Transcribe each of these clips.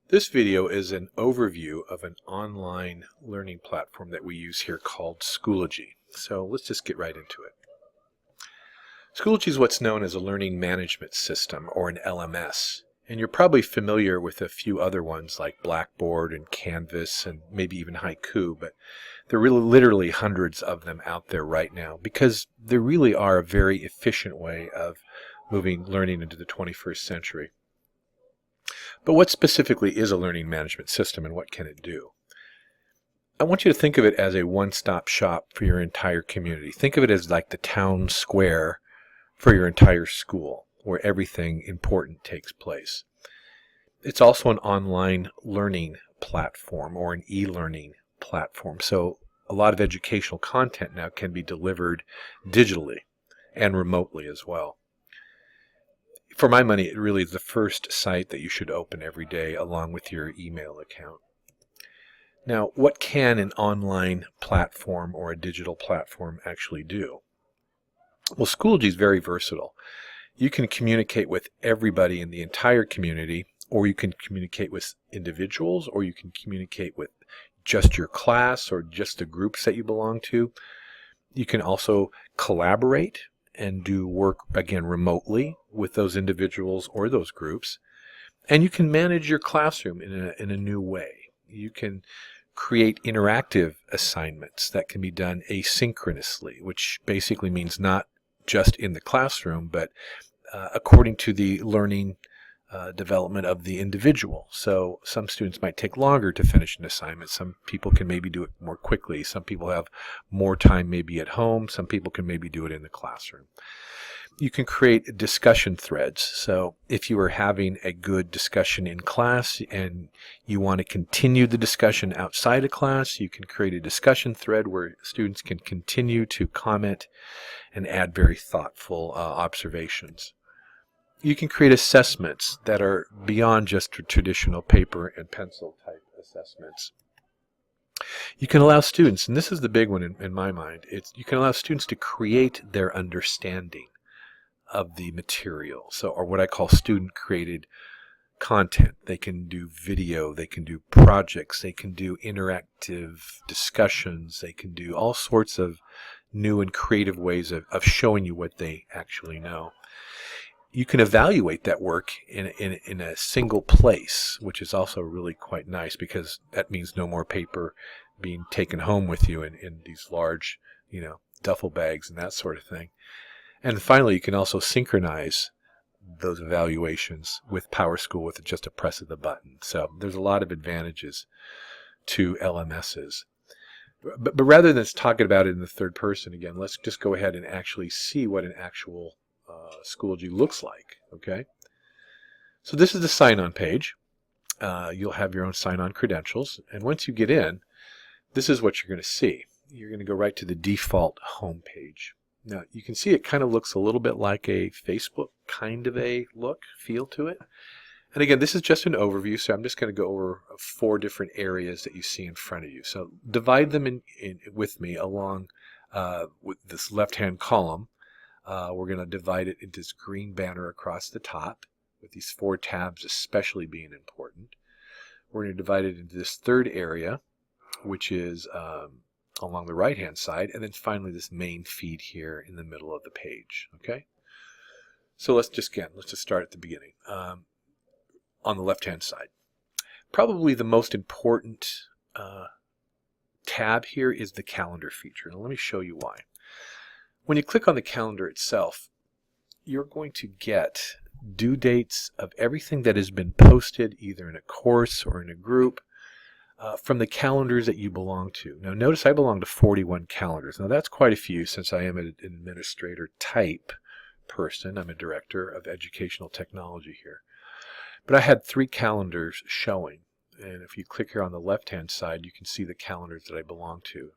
This video is an overview of an online learning platform that we use here called Schoology. So let's just get right into it. Schoology is what's known as a learning management system, or an LMS. And you're probably familiar with a few other ones like Blackboard and Canvas and maybe even Haiku, but there are really literally hundreds of them out there right now because they really are a very efficient way of moving learning into the 21st century. But what specifically is a learning management system and what can it do? I want you to think of it as a one-stop shop for your entire community. Think of it as like the town square for your entire school, where everything important takes place. It's also an online learning platform or an e-learning platform. So a lot of educational content now can be delivered digitally and remotely as well. For my money, it really is the first site that you should open every day along with your email account. Now, what can an online platform or a digital platform actually do? Well, Schoology is very versatile. You can communicate with everybody in the entire community, or you can communicate with individuals, or you can communicate with just your class or just the groups that you belong to. You can also collaborate and do work, again, remotely with those individuals or those groups. And you can manage your classroom in a new way. You can create interactive assignments that can be done asynchronously, which basically means not just in the classroom, but according to the learning development of the individual. So some students might take longer to finish an assignment. Some people can maybe do it more quickly. Some people have more time maybe at home. Some people can maybe do it in the classroom. You can create discussion threads. So if you are having a good discussion in class and you want to continue the discussion outside of class, you can create a discussion thread where students can continue to comment and add very thoughtful observations. You can create assessments that are beyond just traditional paper and pencil type assessments. You can allow students, and this is the big one in my mind, you can allow students to create their understanding of the material, or what I call student-created content. They can do video, they can do projects, they can do interactive discussions, they can do all sorts of new and creative ways of showing you what they actually know. You can evaluate that work in a single place, which is also really quite nice because that means no more paper being taken home with you in these large, duffel bags and that sort of thing. And finally, you can also synchronize those evaluations with PowerSchool with just a press of the button. So there's a lot of advantages to LMSs. But rather than talking about it in the third person again, let's just go ahead and actually see what an actual Schoology looks like. Okay, so this is the sign-on page. You'll have your own sign-on credentials, and once you get in, this is what you're going to see. You're going to go right to the default home page. Now you can see it kind of looks a little bit like a Facebook kind of a feel to it. And again, this is just an overview, so I'm just going to go over 4 different areas that you see in front of you. So divide them in with me along with this left-hand column. We're going to divide it into this green banner across the top, with these 4 tabs especially being important. We're going to divide it into this third area, which is along the right-hand side, and then finally this main feed here in the middle of the page. Okay, so let's just start at the beginning. On the left-hand side, probably the most important tab here is the calendar feature. Now let me show you why. When you click on the calendar itself, you're going to get due dates of everything that has been posted either in a course or in a group from the calendars that you belong to. Now notice I belong to 41 calendars. Now that's quite a few since I am an administrator type person. I'm a director of educational technology here. But I had 3 calendars showing. And if you click here on the left-hand side, you can see the calendars that I belong to.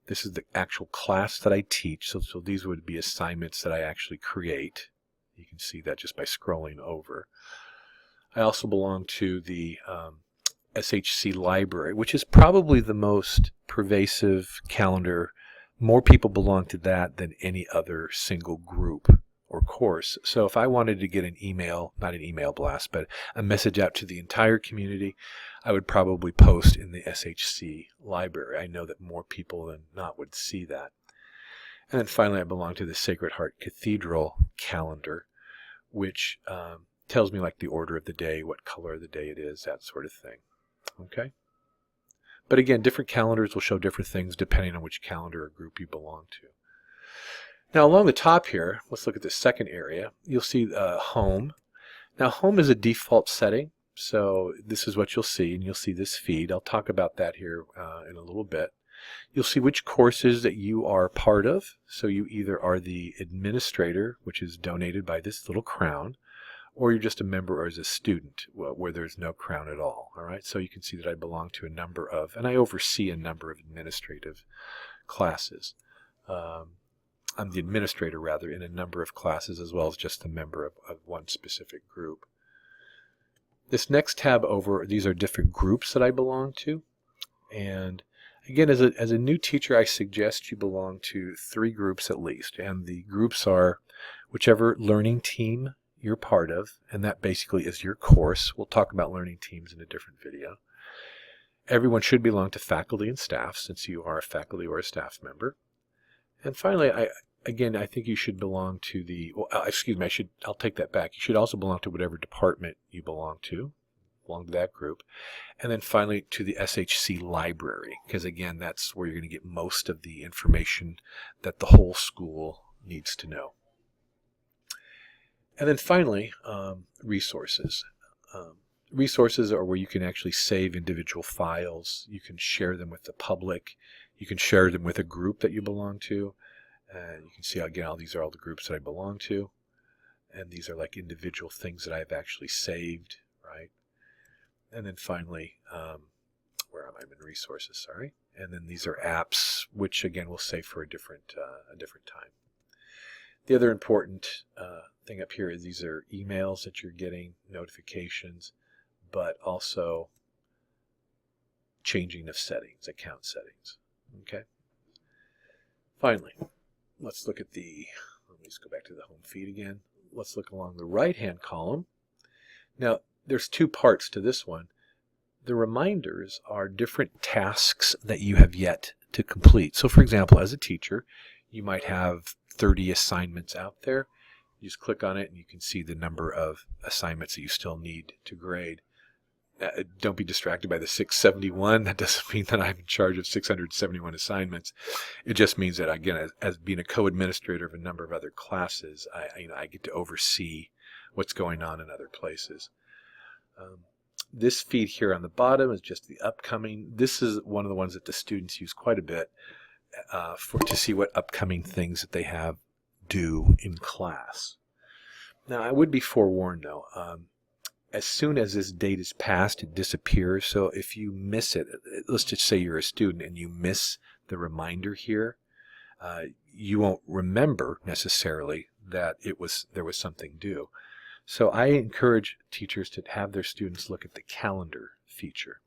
This is the actual class that I teach, so these would be assignments that I actually create. You can see that just by scrolling over. I also belong to the SHC library, which is probably the most pervasive calendar. More people belong to that than any other single group or course. So if I wanted to get an email, not an email blast, but a message out to the entire community, I would probably post in the SHC library. I know that more people than not would see that. And then finally, I belong to the Sacred Heart Cathedral calendar, which tells me like the order of the day, what color of the day it is, that sort of thing. Okay? But again, different calendars will show different things depending on which calendar or group you belong to. Now along the top here, let's look at the second area. You'll see home. Now home is a default setting, so this is what you'll see, and you'll see this feed. I'll talk about that here in a little bit. You'll see which courses that you are part of. So you either are the administrator, which is donated by this little crown, or you're just a member or as a student where there's no crown at all. All right, so you can see that I belong to a number of, and I oversee a number of administrative classes. I'm the administrator, rather, in a number of classes as well as just a member of one specific group. This next tab over, these are different groups that I belong to. And again, as a new teacher, I suggest you belong to 3 groups at least. And the groups are whichever learning team you're part of, and that basically is your course. We'll talk about learning teams in a different video. Everyone should belong to faculty and staff, since you are a faculty or a staff member. And finally, I think you should belong to the, I'll take that back. You should also belong to whatever department you belong to that group. And then finally to the SHC library, because again, that's where you're going to get most of the information that the whole school needs to know. And then finally, resources. Resources are where you can actually save individual files. You can share them with the public. You can share them with a group that you belong to. And you can see, again, all these are all the groups that I belong to. And these are like individual things that I've actually saved, right? And then finally, where am I? I'm in resources, sorry. And then these are apps, which again we'll save for a different time. The other important thing up here is these are emails that you're getting, notifications, but also changing of settings, account settings. Okay. Finally, let's look at let me just go back to the home feed again. Let's look along the right-hand column. Now, there's 2 parts to this one. The reminders are different tasks that you have yet to complete. So, for example, as a teacher, you might have 30 assignments out there. You just click on it and you can see the number of assignments that you still need to grade. Don't be distracted by the 671. That doesn't mean that I'm in charge of 671 assignments. It just means that, again, as being a co-administrator of a number of other classes, I get to oversee what's going on in other places. This feed here on the bottom is just the upcoming. This is one of the ones that the students use quite a bit to see what upcoming things that they have due in class. Now, I would be forewarned, though. As soon as this date is passed, it disappears. So if you miss it, let's just say you're a student and you miss the reminder here, you won't remember necessarily that there was something due. So I encourage teachers to have their students look at the calendar feature.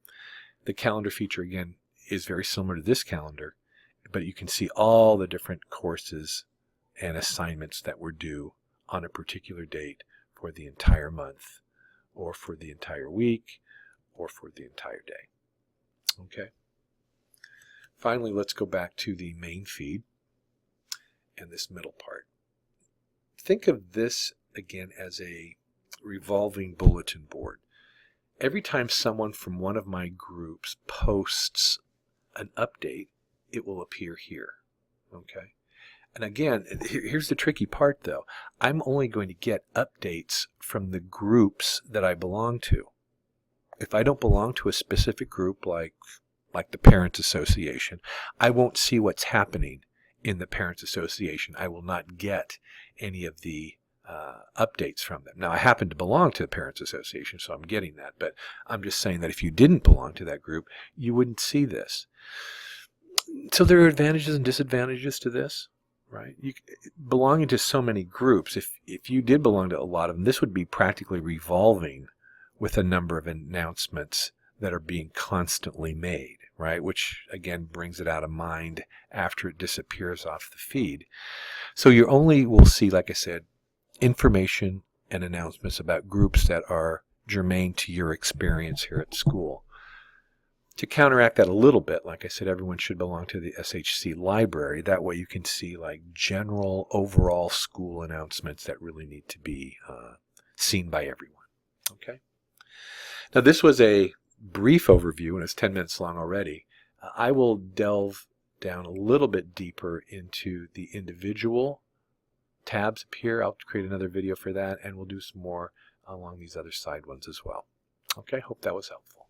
The calendar feature, again, is very similar to this calendar, but you can see all the different courses and assignments that were due on a particular date for the entire month, or for the entire week, or for the entire day. Okay. Finally, let's go back to the main feed and this middle part. Think of this again as a revolving bulletin board. Every time someone from one of my groups posts an update, it will appear here. Okay. And again, here's the tricky part, though. I'm only going to get updates from the groups that I belong to. If I don't belong to a specific group, like the Parents Association, I won't see what's happening in the Parents Association. I will not get any of the updates from them. Now, I happen to belong to the Parents Association, so I'm getting that. But I'm just saying that if you didn't belong to that group, you wouldn't see this. So there are advantages and disadvantages to this. Right? Belonging to so many groups, if you did belong to a lot of them, this would be practically revolving with a number of announcements that are being constantly made, right? Which, again, brings it out of mind after it disappears off the feed. So you only will see, like I said, information and announcements about groups that are germane to your experience here at school. To counteract that a little bit, like I said, everyone should belong to the SHC library. That way you can see like general overall school announcements that really need to be seen by everyone. Okay. Now this was a brief overview, and it's 10 minutes long already. I will delve down a little bit deeper into the individual tabs up here. I'll create another video for that, and we'll do some more along these other side ones as well. Okay, hope that was helpful.